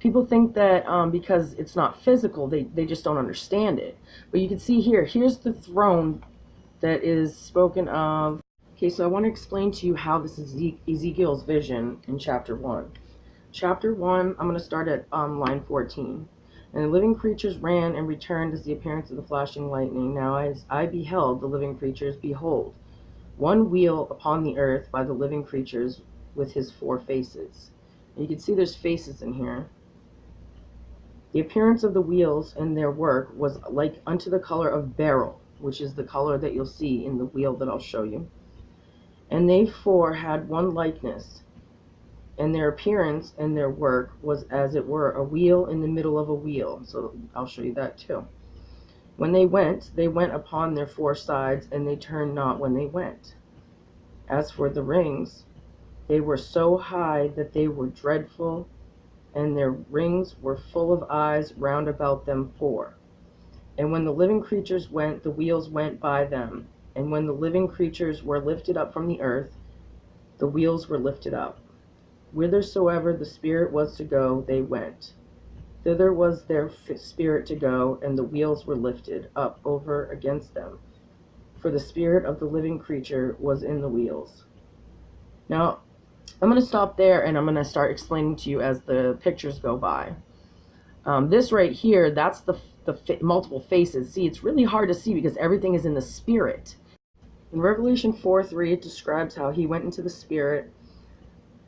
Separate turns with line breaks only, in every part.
People think that because it's not physical, they just don't understand it. But you can see here, here's the throne that is spoken of. Okay, so I want to explain to you how this is Ezekiel's vision in chapter 1. Chapter 1, I'm going to start at line 14. And the living creatures ran and returned as the appearance of the flashing lightning. Now as I beheld the living creatures, behold, one wheel upon the earth by the living creatures with his 4 faces. And you can see there's faces in here. The appearance of the wheels and their work was like unto the color of beryl, which is the color that you'll see in the wheel that I'll show you. And they 4 had one likeness, and their appearance and their work was as it were a wheel in the middle of a wheel. So I'll show you that too. When they went upon their 4 sides, and they turned not when they went. As for the rings, they were so high that they were dreadful, and their rings were full of eyes round about them 4. And when the living creatures went, the wheels went by them. And when the living creatures were lifted up from the earth, the wheels were lifted up. Whithersoever the spirit was to go, they went. Thither was their spirit to go, and the wheels were lifted up over against them. For the spirit of the living creature was in the wheels. Now, I'm going to stop there, and I'm going to start explaining to you as the pictures go by. This right here, that's the multiple faces. See, it's really hard to see because everything is in the spirit. In Revelation 4:3, it describes how he went into the spirit,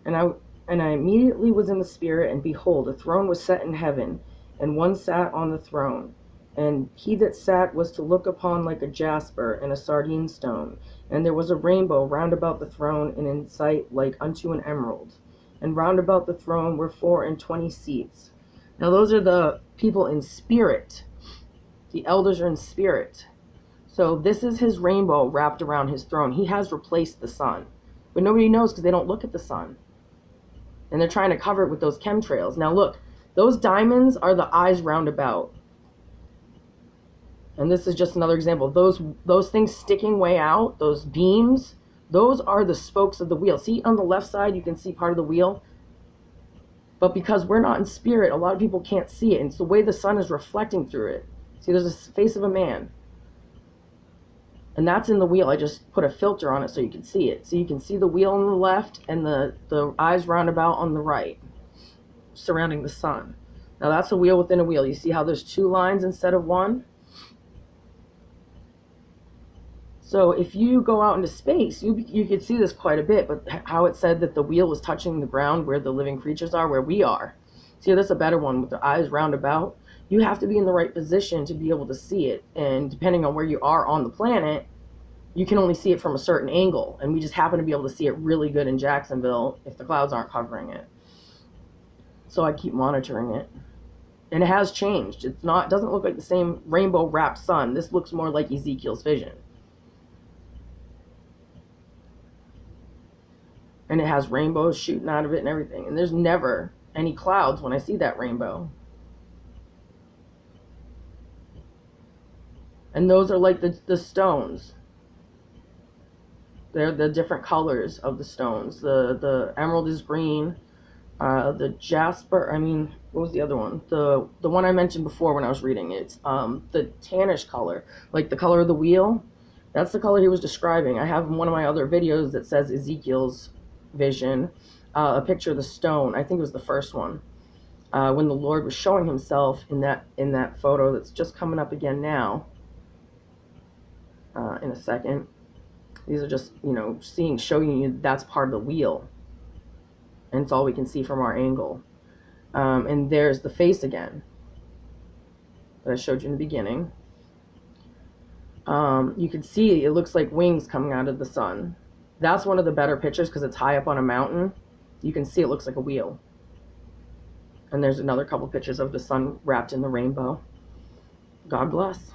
and I immediately was in the spirit, and behold, a throne was set in heaven, and one sat on the throne. And he that sat was to look upon like a jasper and a sardine stone. And there was a rainbow round about the throne, and in sight like unto an emerald. And round about the throne were 24 seats. Now those are the people in spirit. The elders are in spirit. So this is his rainbow wrapped around his throne. He has replaced the sun. But nobody knows because they don't look at the sun. And they're trying to cover it with those chemtrails. Now look, those diamonds are the eyes round about. And this is just another example. Those things sticking way out, those beams, those are the spokes of the wheel. See, on the left side, you can see part of the wheel. But because we're not in spirit, a lot of people can't see it. And it's the way the sun is reflecting through it. See, there's a face of a man. And that's in the wheel. I just put a filter on it so you can see it. So you can see the wheel on the left and the eyes roundabout on the right, surrounding the sun. Now that's a wheel within a wheel. You see how there's 2 lines instead of 1? So if you go out into space, you could see this quite a bit, but how it said that the wheel was touching the ground where the living creatures are, where we are. See, that's a better one with the eyes roundabout. You have to be in the right position to be able to see it. And depending on where you are on the planet, you can only see it from a certain angle. And we just happen to be able to see it really good in Jacksonville if the clouds aren't covering it. So I keep monitoring it. And it has changed. It doesn't look like the same rainbow wrapped sun. This looks more like Ezekiel's vision. And it has rainbows shooting out of it and everything. And there's never any clouds when I see that rainbow. And those are like the stones. They're the different colors of the stones. The emerald is green. The jasper, what was the other one? The one I mentioned before when I was reading it. It's the tannish color. Like the color of the wheel. That's the color he was describing. I have in one of my other videos that says Ezekiel's vision, a picture of the stone. I think it was the first one. When the Lord was showing himself in that photo that's just coming up again now. In a second. These are just, showing you that's part of the wheel. And it's all we can see from our angle. And there's the face again that I showed you in the beginning. You can see it looks like wings coming out of the sun. That's one of the better pictures because it's high up on a mountain. You can see it looks like a wheel. And there's another couple pictures of the sun wrapped in the rainbow. God bless.